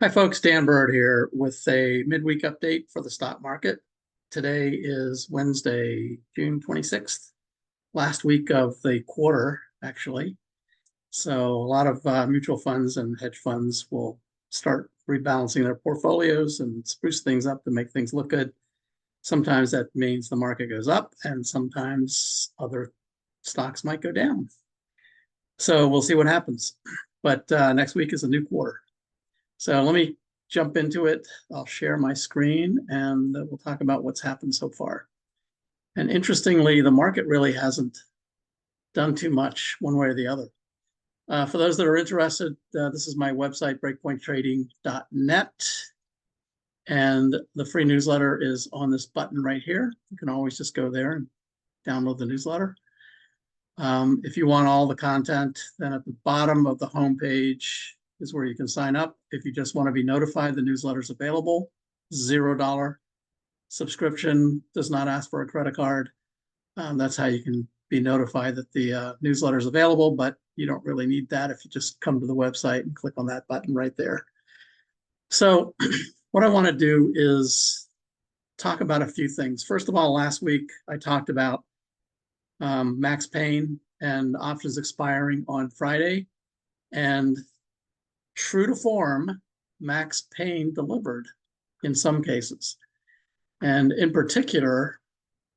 Hi, folks. Dan Bird here with a midweek update for the stock market. Today is Wednesday, June 26th, last week of the quarter, actually. So a lot of mutual funds and hedge funds will start rebalancing their portfolios and spruce things up to make things look good. Sometimes that means the market goes up, and sometimes other stocks might go down. So we'll see what happens. But next week is a new quarter. So let me jump into it. I'll share my screen and we'll talk about what's happened so far. And interestingly, the market really hasn't done too much one way or the other. For those that are interested, this is my website, breakpointtrading.net. And the free newsletter is on this button right here. You can always just go there and download the newsletter. If you want all the content, then at the bottom of the homepage is where you can sign up. If you just want to be notified, the newsletter is available. $0 subscription, does not ask for a credit card. That's how you can be notified that the newsletter is available, but you don't really need that if you just come to the website and click on that button right there. So what I want to do is talk about a few things. First of all, last week I talked about Max Payne and options expiring on Friday, and true to form, Max Payne delivered in some cases. And in particular,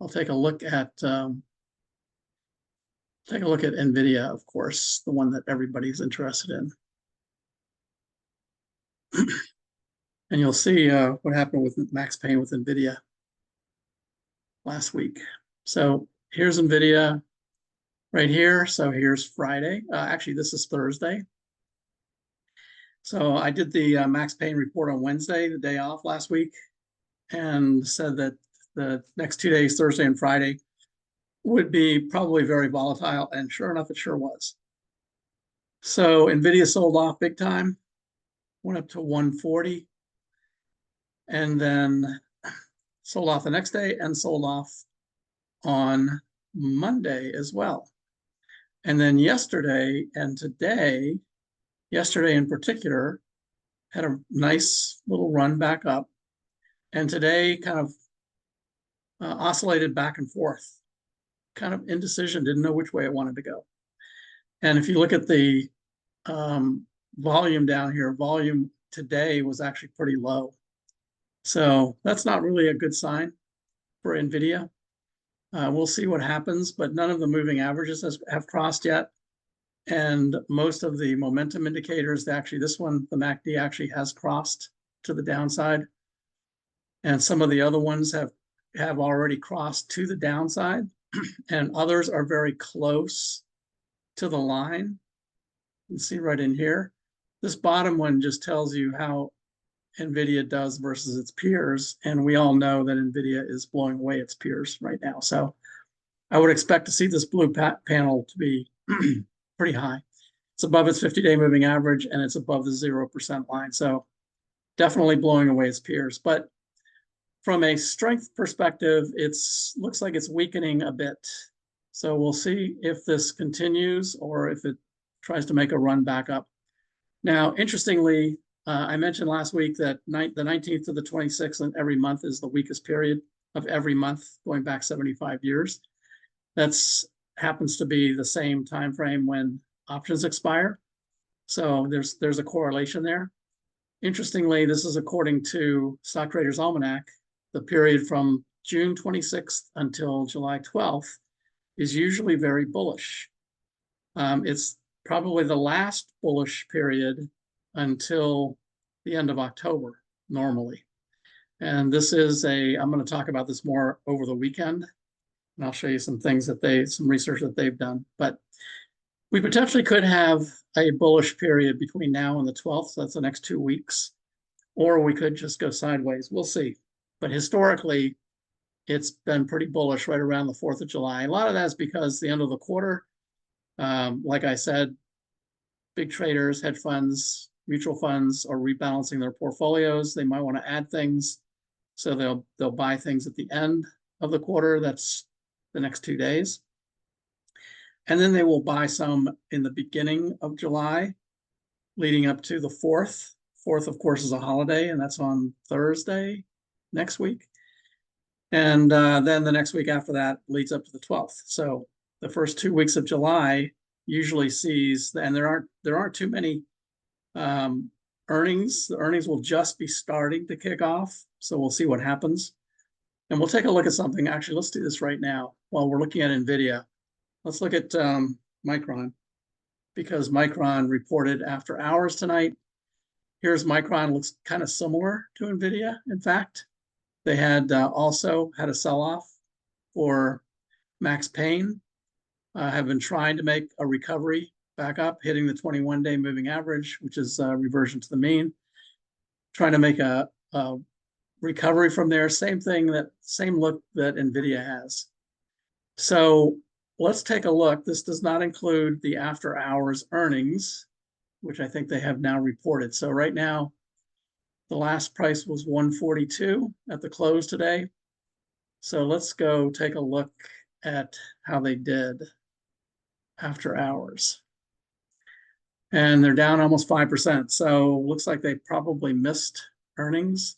I'll take a look at Nvidia, of course, the one that everybody's interested in. And you'll see what happened with Max Payne with Nvidia last week. So here's Nvidia right here. So here's Friday. Actually, this is Thursday. So I did the Max Payne report on Wednesday, the day off last week, and said that the next 2 days, Thursday and Friday, would be probably very volatile. And sure enough, it sure was. So Nvidia sold off big time, went up to 140, and then sold off the next day and sold off on Monday as well. And then yesterday and today, yesterday in particular, had a nice little run back up. And today kind of oscillated back and forth, kind of indecision, didn't know which way it wanted to go. And if you look at the volume down here, volume today was actually pretty low. So that's not really a good sign for Nvidia. We'll see what happens, but none of the moving averages have crossed yet. And most of the momentum indicators, actually this one, the MACD actually has crossed to the downside. And some of the other ones have already crossed to the downside, and others are very close to the line. You can see right in here. This bottom one just tells you how Nvidia does versus its peers, and we all know that Nvidia is blowing away its peers right now. So I would expect to see this blue panel to be pretty high. It's above its 50-day moving average, and it's above the 0% line. So definitely blowing away its peers. But from a strength perspective, it looks like it's weakening a bit. So we'll see if this continues or if it tries to make a run back up. Now, interestingly, I mentioned last week that the 19th to the 26th in every month is the weakest period of every month going back 75 years. That's happens to be the same time frame when options expire. So there's a correlation there. Interestingly, this is according to Stock Traders Almanac. The period from June 26th until July 12th is usually very bullish. It's probably the last bullish period until the end of October, normally. And this is I'm going to talk about this more over the weekend, and I'll show you some things some research that they've done. But we potentially could have a bullish period between now and the 12th, so that's the next 2 weeks, or we could just go sideways. We'll see. But historically, it's been pretty bullish right around the 4th of July. A lot of that's because the end of the quarter, like I said, big traders, hedge funds, mutual funds are rebalancing their portfolios. They might want to add things, so they'll buy things at the end of the quarter. That's the next 2 days. And then they will buy some in the beginning of July, leading up to the 4th 4th, of course, is a holiday, and that's on Thursday next week. And then the next week after that leads up to the 12th. So the first 2 weeks of July usually sees, and there aren't too many earnings. The earnings will just be starting to kick off. So we'll see what happens. And we'll take a look at something. Actually, let's do this right now while we're looking at Nvidia. Let's look at Micron, because Micron reported after hours tonight. Here's Micron, looks kind of similar to Nvidia. In fact, they had also had a sell-off for Max Payne, have been trying to make a recovery back up, hitting the 21-day moving average, which is a reversion to the mean, trying to make a recovery from there. Same look that Nvidia has. So let's take a look. This does not include the after hours earnings, which I think they have now reported. So right now, the last price was 142 at the close today. So let's go take a look at how they did after hours. And they're down almost 5%. So looks like they probably missed earnings,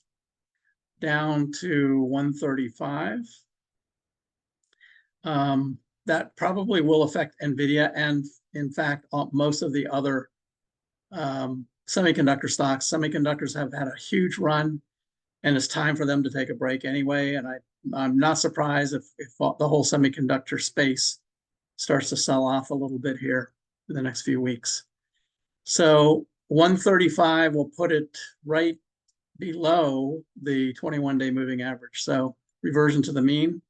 down to 135. That probably will affect Nvidia and, in fact, most of the other semiconductor stocks. Semiconductors have had a huge run, and it's time for them to take a break anyway. And I'm not surprised if the whole semiconductor space starts to sell off a little bit here in the next few weeks. So 135 will put it right below the 21-day moving average. So reversion to the mean.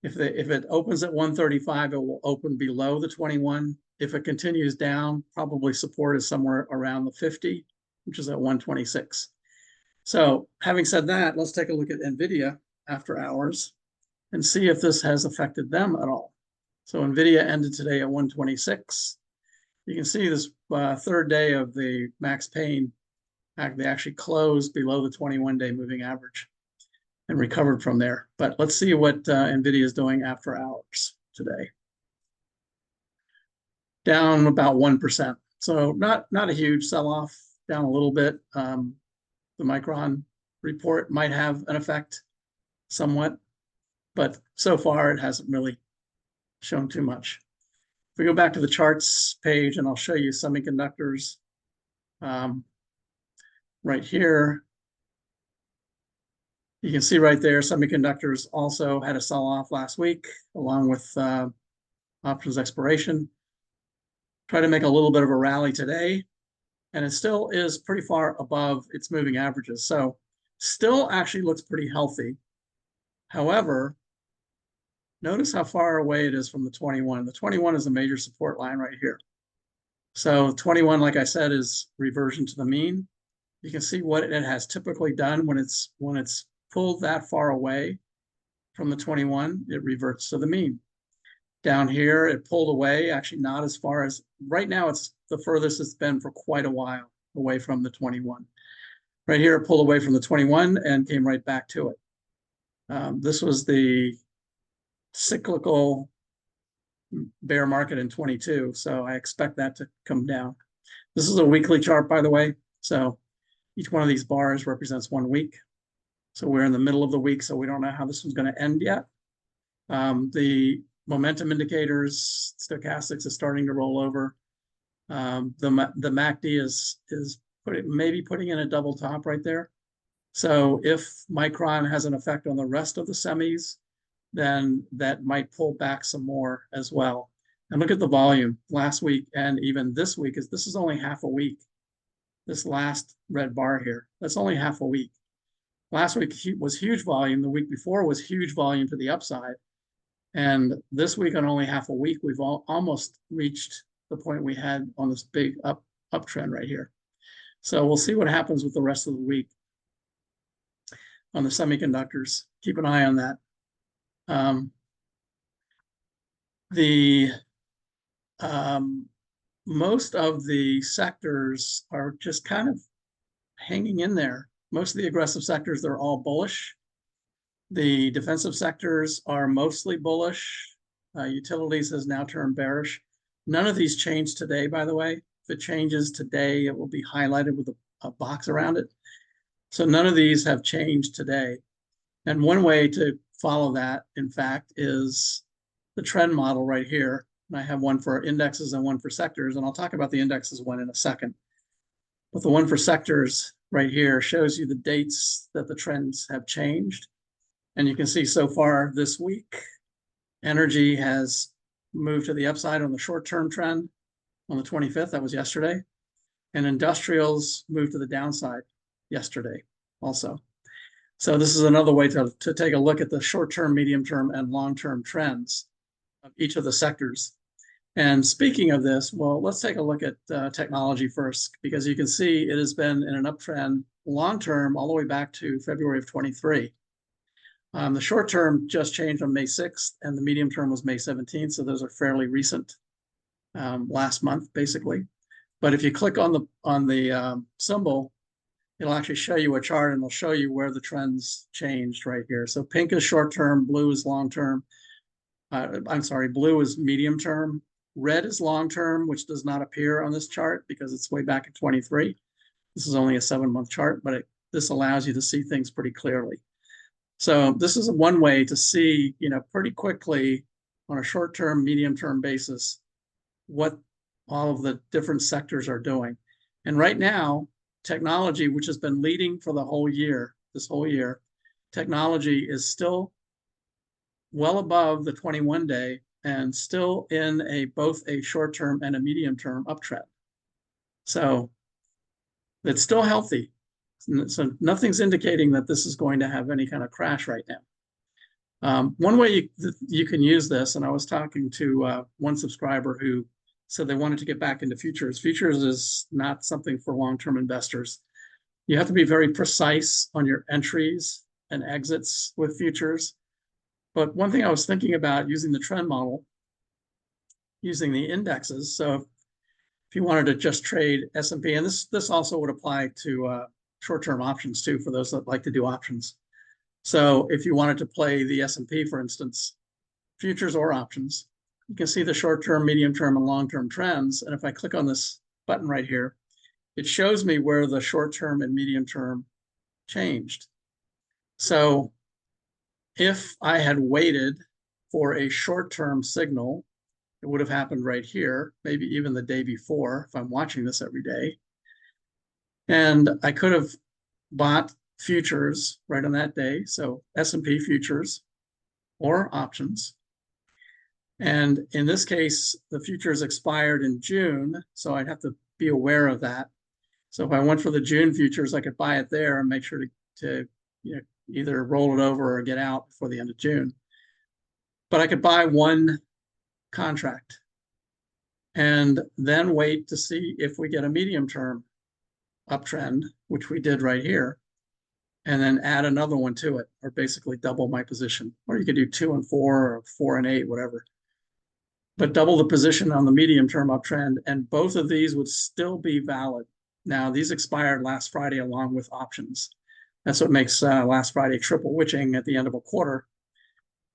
If it opens at 135, it will open below the 21. If it continues down, probably support is somewhere around the 50, which is at 126. So having said that, let's take a look at Nvidia after hours and see if this has affected them at all. So Nvidia ended today at 126. You can see this third day of the Max Payne, they actually closed below the 21-day moving average and recovered from there. But let's see what Nvidia is doing after hours today. Down about 1%. So not a huge sell-off, down a little bit. The Micron report might have an effect somewhat, but so far it hasn't really shown too much. If we go back to the charts page, and I'll show you semiconductors right here. You can see right there, semiconductors also had a sell-off last week, along with options expiration. Try to make a little bit of a rally today, and it still is pretty far above its moving averages. So still actually looks pretty healthy. However, notice how far away it is from the 21. The 21 is a major support line right here. So 21, like I said, is reversion to the mean. You can see what it has typically done when it's pulled that far away from the 21, it reverts to the mean. Down here, it pulled away, actually not as far as, right now it's the furthest it's been for quite a while away from the 21. Right here, it pulled away from the 21 and came right back to it. This was the cyclical bear market in 22, so I expect that to come down. This is a weekly chart, by the way, so each one of these bars represents 1 week. So we're in the middle of the week, so we don't know how this one's going to end yet. The momentum indicators, stochastics is starting to roll over. The MACD is maybe putting in a double top right there. So if Micron has an effect on the rest of the semis, then that might pull back some more as well. And look at the volume last week and even this week, this is only half a week. This last red bar here, that's only half a week. Last week was huge volume. The week before was huge volume to the upside. And this week on only half a week, we've almost reached the point we had on this big uptrend right here. So we'll see what happens with the rest of the week on the semiconductors. Keep an eye on that. Most of the sectors are just kind of hanging in there. Most of the aggressive sectors, they're all bullish. The defensive sectors are mostly bullish. Utilities has now turned bearish. None of these changed today, by the way. If it changes today, it will be highlighted with a box around it. So none of these have changed today. And one way to follow that, in fact, is the trend model right here. And I have one for indexes and one for sectors, and I'll talk about the indexes one in a second. But the one for sectors right here shows you the dates that the trends have changed. And you can see so far this week, energy has moved to the upside on the short-term trend on the 25th. That was yesterday. And industrials moved to the downside yesterday also. So this is another way to take a look at the short-term, medium-term, and long-term trends of each of the sectors. And speaking of this, well, let's take a look at technology first, because you can see it has been in an uptrend long-term all the way back to February of 23. The short-term just changed on May 6th, and the medium-term was May 17th, so those are fairly recent, last month, basically. But if you click on the symbol, it'll actually show you a chart, and it'll show you where the trends changed right here. So pink is short-term, blue is long-term. I'm sorry, blue is medium-term. Red is long-term, which does not appear on this chart because it's way back at 23. This is only a 7-month chart, but this allows you to see things pretty clearly. So this is one way to see, pretty quickly on a short-term, medium-term basis, what all of the different sectors are doing. And right now, technology, which has been leading for the whole year, this whole year, technology is still well above the 21-day and still in both a short-term and a medium-term uptrend. So it's still healthy. So nothing's indicating that this is going to have any kind of crash right now. One way you can use this, and I was talking to one subscriber who said they wanted to get back into futures. Futures is not something for long-term investors. You have to be very precise on your entries and exits with futures. But one thing I was thinking about using the trend model, using the indexes. So if you wanted to just trade S&P, and this also would apply to short-term options too, for those that like to do options. So if you wanted to play the S&P, for instance, futures or options, you can see the short-term, medium-term, and long-term trends. And if I click on this button right here, it shows me where the short-term and medium-term changed. So if I had waited for a short-term signal, it would have happened right here, maybe even the day before, if I'm watching this every day. And I could have bought futures right on that day, so S&P futures or options. And in this case, the futures expired in June, so I'd have to be aware of that. So if I went for the June futures, I could buy it there and make sure to either roll it over or get out before the end of June. But I could buy one contract and then wait to see if we get a medium-term uptrend, which we did right here, and then add another one to it, or basically double my position. Or you could do 2 and 4 or 4 and 8, whatever. But double the position on the medium-term uptrend, and both of these would still be valid. Now, these expired last Friday along with options. That's what makes last Friday triple witching at the end of a quarter.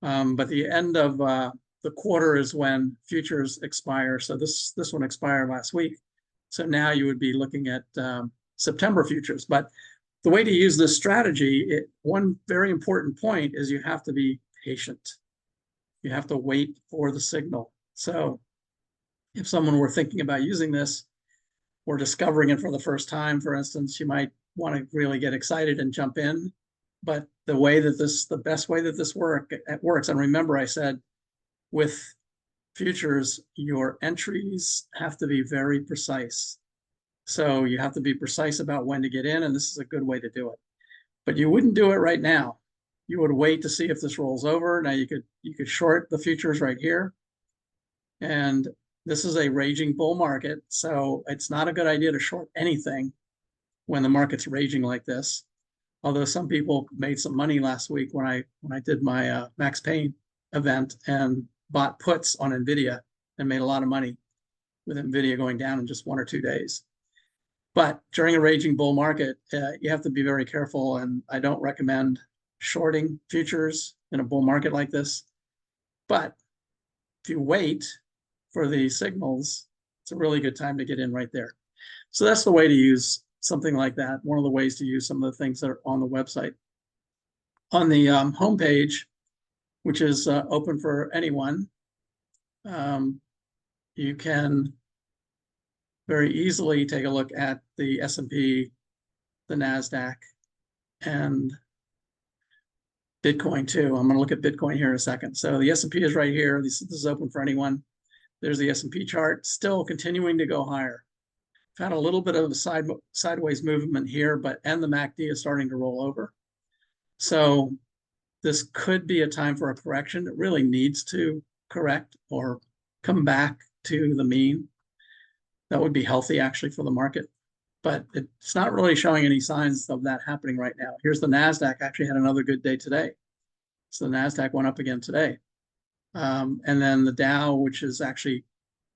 But the end of the quarter is when futures expire. So this one expired last week. So now you would be looking at September futures. But the way to use this strategy, one very important point is you have to be patient. You have to wait for the signal. So if someone were thinking about using this or discovering it for the first time, for instance, you might want to really get excited and jump in. But the best way that this works, and remember I said with futures, your entries have to be very precise. So you have to be precise about when to get in, and this is a good way to do it. But you wouldn't do it right now. You would wait to see if this rolls over. Now you could short the futures right here. And this is a raging bull market, so it's not a good idea to short anything when the market's raging like this. Although some people made some money last week when I did my Max Payne event and bought puts on Nvidia and made a lot of money with Nvidia going down in just 1 or 2 days. But during a raging bull market, you have to be very careful, and I don't recommend shorting futures in a bull market like this. But if you wait for the signals, it's a really good time to get in right there. So that's the way to use something like that. One of the ways to use some of the things that are on the website. On the homepage, which is open for anyone, you can very easily take a look at the S&P, the NASDAQ, and Bitcoin too. I'm going to look at Bitcoin here in a second. So the S&P is right here. This is open for anyone. There's the S&P chart, still continuing to go higher. Had a little bit of a sideways movement here, and the MACD is starting to roll over. So this could be a time for a correction. It really needs to correct or come back to the mean. That would be healthy actually for the market, but it's not really showing any signs of that happening right now. Here's the NASDAQ, actually had another good day today. So the NASDAQ went up again today. And then the Dow, which is actually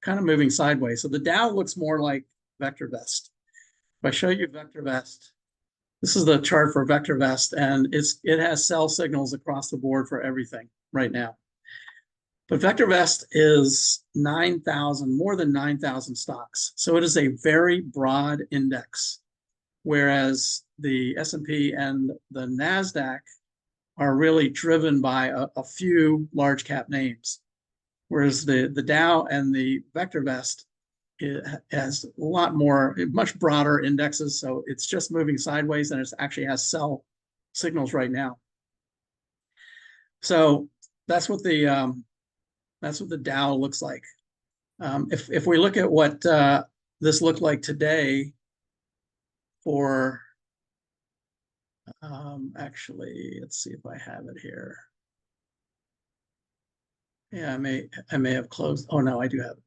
kind of moving sideways. So the Dow looks more like VectorVest. If I show you VectorVest, this is the chart for VectorVest, and it has sell signals across the board for everything right now. But VectorVest is 9,000, more than 9,000 stocks. So it is a very broad index, whereas the S&P and the NASDAQ are really driven by a few large cap names. Whereas the Dow and the VectorVest, it has a lot more, much broader indexes. So it's just moving sideways, and it actually has sell signals right now. So that's what the Dow looks like. If we look at what this looked like today for, actually, let's see if I have it here. Yeah, I may have closed. Oh no, I do have it.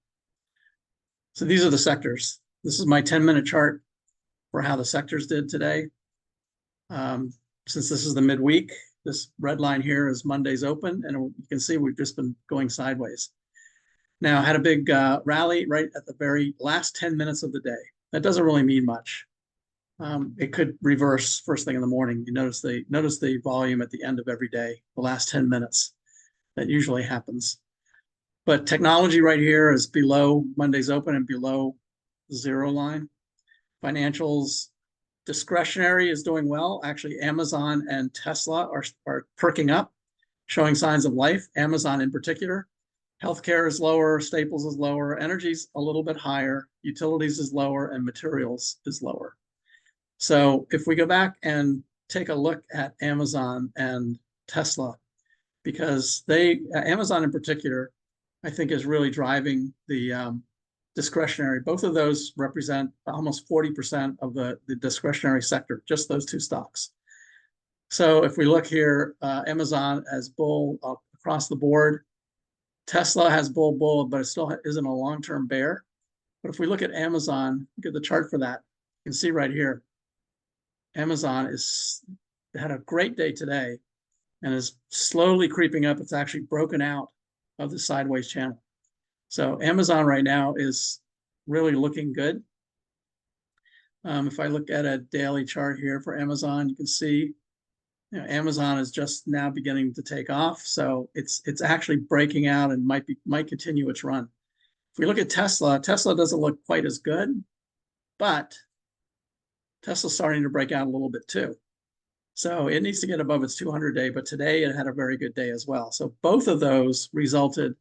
So these are the sectors. This is my 10-minute chart for how the sectors did today. Since this is the midweek, this red line here is Monday's open, and you can see we've just been going sideways. Now, had a big rally right at the very last 10 minutes of the day. That doesn't really mean much. It could reverse first thing in the morning. You notice the volume at the end of every day, the last 10 minutes. That usually happens. But technology right here is below Monday's open and below the zero line. Financials, discretionary is doing well. Actually, Amazon and Tesla are perking up, showing signs of life. Amazon in particular. Healthcare is lower, staples is lower, energy's a little bit higher, utilities is lower, and materials is lower. So if we go back and take a look at Amazon and Tesla, because Amazon in particular, I think is really driving the discretionary. Both of those represent almost 40% of the discretionary sector, just those two stocks. So if we look here, Amazon as bull across the board. Tesla has bull, but it still isn't a long-term bear. But if we look at Amazon, look at the chart for that. You can see right here, Amazon had a great day today and is slowly creeping up. It's actually broken out of the sideways channel. So Amazon right now is really looking good. If I look at a daily chart here for Amazon, you can see Amazon is just now beginning to take off. So it's actually breaking out and might continue its run. If we look at Tesla, Tesla doesn't look quite as good, but Tesla's starting to break out a little bit too. So it needs to get above its 200-day, but today it had a very good day as well. So both of those resulted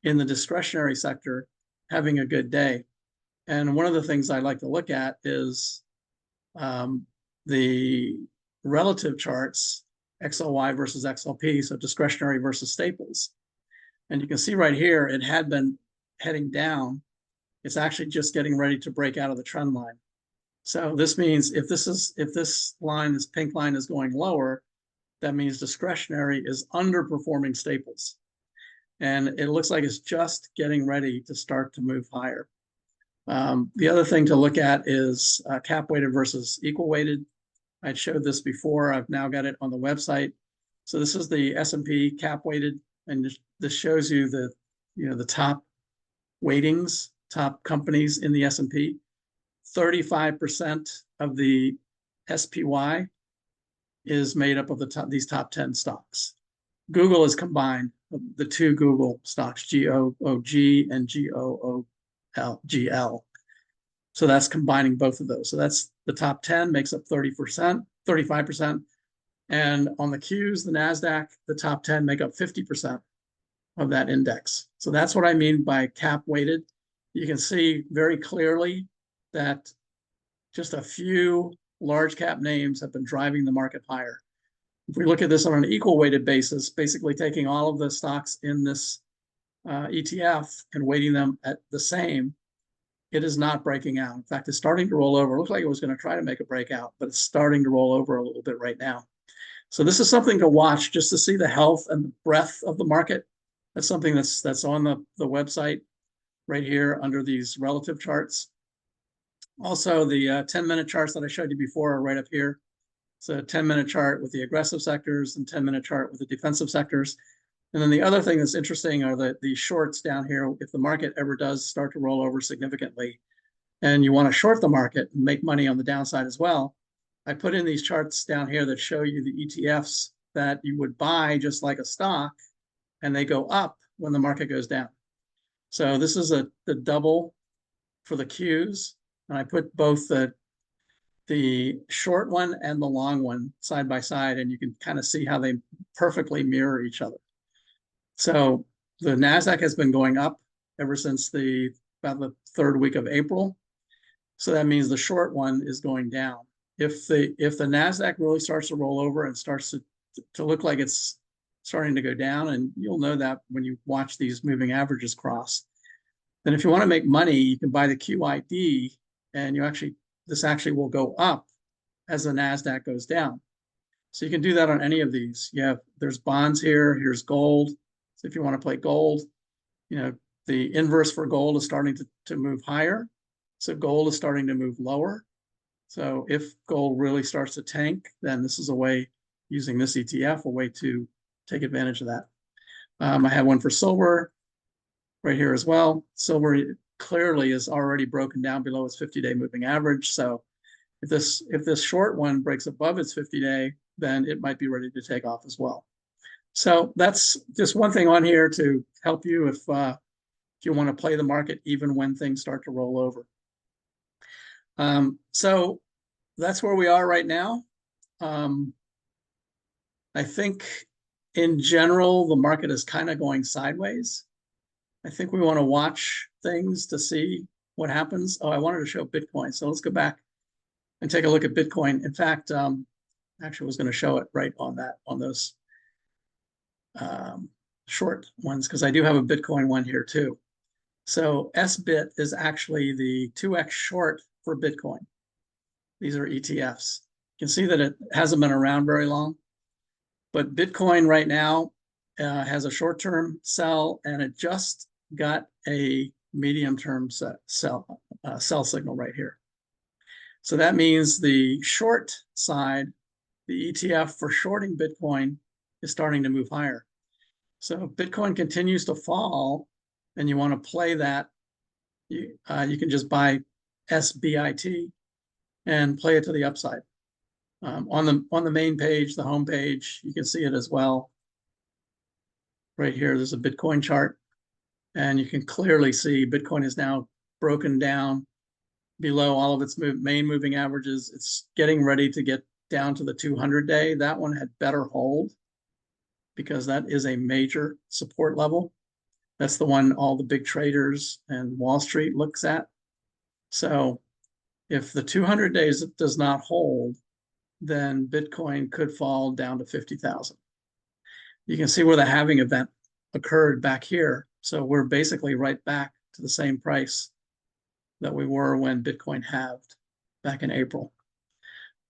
in the discretionary sector having a good day. And one of the things I like to look at is the relative charts, XLY versus XLP, so discretionary versus staples. And you can see right here, it had been heading down. It's actually just getting ready to break out of the trend line. So this means if this line, this pink line is going lower, that means discretionary is underperforming staples. And it looks like it's just getting ready to start to move higher. The other thing to look at is cap weighted versus equal weighted. I showed this before. I've now got it on the website. So this is the S&P cap weighted, and this shows you the top weightings, top companies in the S&P. 35% of the SPY is made up of these top 10 stocks. Google is combined, the two Google stocks, GOOG and GOOGL. So that's combining both of those. So that's the top 10 makes up 30%, 35%. And on the Qs, the NASDAQ, the top 10 make up 50% of that index. So that's what I mean by cap weighted. You can see very clearly that just a few large cap names have been driving the market higher. If we look at this on an equal weighted basis, basically taking all of the stocks in this ETF and weighting them at the same, it is not breaking out. In fact, it's starting to roll over. It looks like it was going to try to make a breakout, but it's starting to roll over a little bit right now. So this is something to watch just to see the health and the breadth of the market. That's something that's on the website right here under these relative charts. Also, the 10-minute charts that I showed you before are right up here. It's a 10-minute chart with the aggressive sectors and 10-minute chart with the defensive sectors. And then the other thing that's interesting are the shorts down here. If the market ever does start to roll over significantly and you want to short the market and make money on the downside as well, I put in these charts down here that show you the ETFs that you would buy just like a stock, and they go up when the market goes down. So this is the double for the Qs, and I put both the short one and the long one side by side, and you can kind of see how they perfectly mirror each other. So the NASDAQ has been going up ever since about the third week of April. So that means the short one is going down. If the NASDAQ really starts to roll over and starts to look like it's starting to go down, and you'll know that when you watch these moving averages cross, then if you want to make money, you can buy the QID, and this actually will go up as the NASDAQ goes down. So you can do that on any of these. There's bonds here, here's gold. So if you want to play gold, the inverse for gold is starting to move higher. So gold is starting to move lower. So if gold really starts to tank, then this is a way, using this ETF, a way to take advantage of that. I have one for silver right here as well. Silver clearly is already broken down below its 50-day moving average. So if this short one breaks above its 50-day, then it might be ready to take off as well. So that's just one thing on here to help you if you want to play the market even when things start to roll over. So that's where we are right now. I think in general, the market is kind of going sideways. I think we want to watch things to see what happens. Oh, I wanted to show Bitcoin. So let's go back and take a look at Bitcoin. In fact, actually I was going to show it right on those short ones, because I do have a Bitcoin one here too. So SBIT is actually the 2x short for Bitcoin. These are ETFs. You can see that it hasn't been around very long, but Bitcoin right now has a short-term sell, and it just got a medium-term sell signal right here. So that means the short side, the ETF for shorting Bitcoin, is starting to move higher. So if Bitcoin continues to fall and you want to play that, you can just buy SBIT and play it to the upside. On the main page, the home page, you can see it as well. Right here, there's a Bitcoin chart, and you can clearly see Bitcoin is now broken down below all of its main moving averages. It's getting ready to get down to the 200-day. That one had better hold, because that is a major support level. That's the one all the big traders and Wall Street looks at. So if the 200 days does not hold, then Bitcoin could fall down to 50,000. You can see where the halving event occurred back here. So we're basically right back to the same price that we were when Bitcoin halved back in April.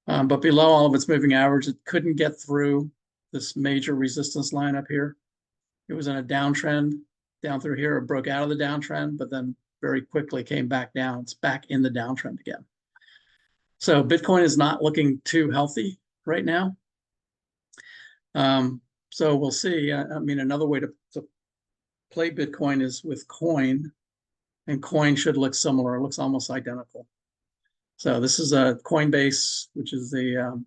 But below all of its moving average, it couldn't get through this major resistance line up here. It was in a downtrend down through here. It broke out of the downtrend, but then very quickly came back down. It's back in the downtrend again. So Bitcoin is not looking too healthy right now. So we'll see. I mean, another way to play Bitcoin is with coin, and coin should look similar. It looks almost identical. So this is a Coinbase, which is the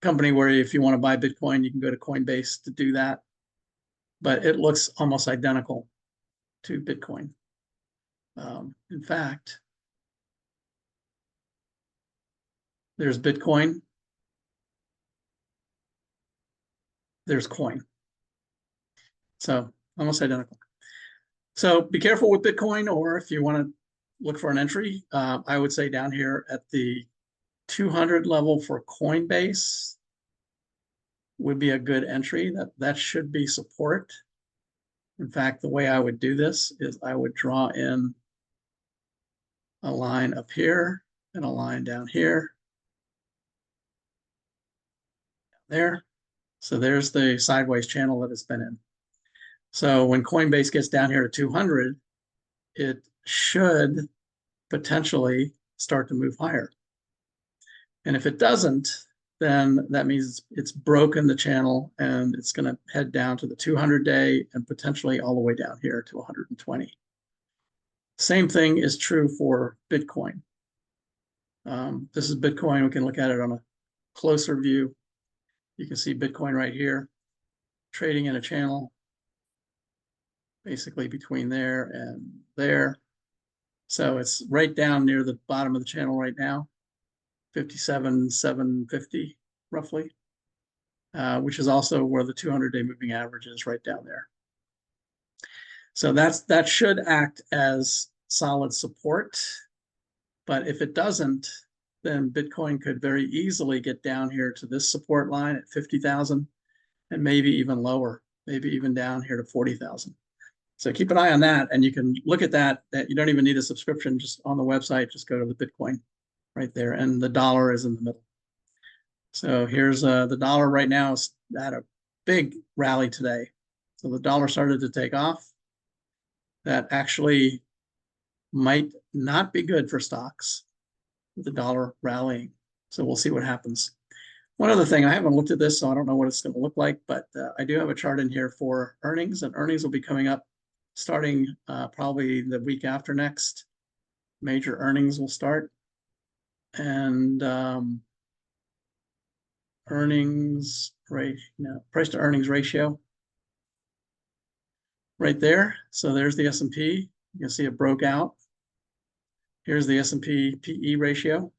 company where if you want to buy Bitcoin, you can go to Coinbase to do that. But it looks almost identical to Bitcoin. In fact, There's Bitcoin. There's coin. So almost identical. So be careful with Bitcoin, or if you want to look for an entry, I would say down here at the 200 level for Coinbase would be a good entry. That should be support. In fact, the way I would do this is I would draw in a line up here and a line down here, there. So there's the sideways channel that it's been in. So when Coinbase gets down here to 200, it should potentially start to move higher. And if it doesn't, then that means it's broken the channel and it's going to head down to the 200-day and potentially all the way down here to 120. Same thing is true for Bitcoin. This is Bitcoin. We can look at it on a closer view. You can see Bitcoin right here, trading in a channel, basically between there and there. So it's right down near the bottom of the channel right now, 57,750 roughly, which is also where the 200-day moving average is, right down there. So that should act as solid support. But if it doesn't, then Bitcoin could very easily get down here to this support line at 50,000 and maybe even lower, maybe even down here to 40,000. So keep an eye on that, and you can look at that. That you don't even need a subscription, just on the website, just go to the Bitcoin right there, and the dollar is in the middle. So here's the dollar right now is at a big rally today. So the dollar started to take off. That actually might not be good for stocks, with the dollar rallying. So we'll see what happens. One other thing, I haven't looked at this, so I don't know what it's going to look like, but I do have a chart in here for earnings, and earnings will be coming up starting probably the week after next. Major earnings will start. And earnings rate, price to earnings ratio right there. So there's the S&P. You can see it broke out. Here's the S&P PE ratio.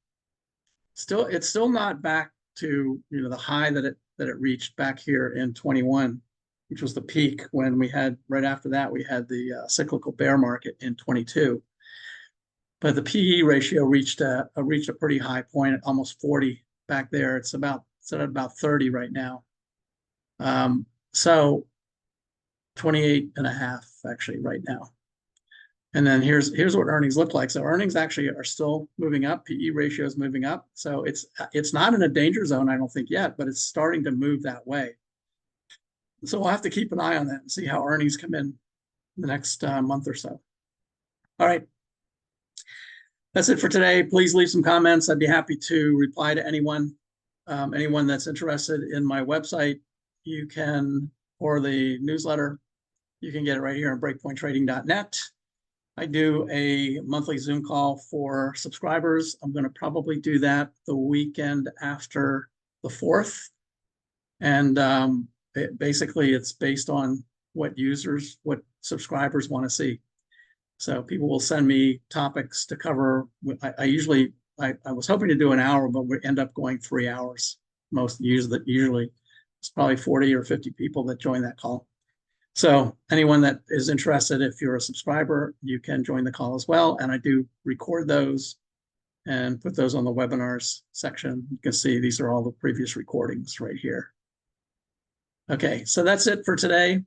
It's still not back to the high that it reached back here in 21, which was the peak when we had, right after that, we had the cyclical bear market in 22. But the PE ratio reached a pretty high point at almost 40 back there. It's at about 30 right now. So 28 and a half actually right now. And then here's what earnings look like. So earnings actually are still moving up. PE ratio is moving up. So it's not in a danger zone, I don't think yet, but it's starting to move that way. So we'll have to keep an eye on that and see how earnings come in the next month or so. All right. That's it for today. Please leave some comments. I'd be happy to reply to anyone that's interested in my website. You can, or the newsletter, you can get it right here on breakpointtrading.net. I do a monthly Zoom call for subscribers. I'm going to probably do that the weekend after the 4th. And basically, it's based on what subscribers want to see. So people will send me topics to cover. I was hoping to do an hour, but we end up going 3 hours. Usually it's probably 40 or 50 people that join that call. So anyone that is interested, if you're a subscriber, you can join the call as well. And I do record those and put those on the webinars section. You can see these are all the previous recordings right here. Okay, so that's it for today.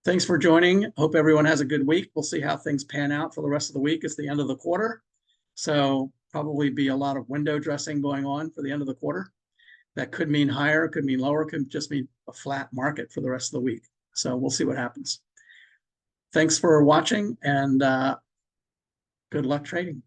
Thanks for joining. Hope everyone has a good week. We'll see how things pan out for the rest of the week. It's the end of the quarter. So probably be a lot of window dressing going on for the end of the quarter. That could mean higher, could mean lower, could just mean a flat market for the rest of the week. So we'll see what happens. Thanks for watching, and good luck trading.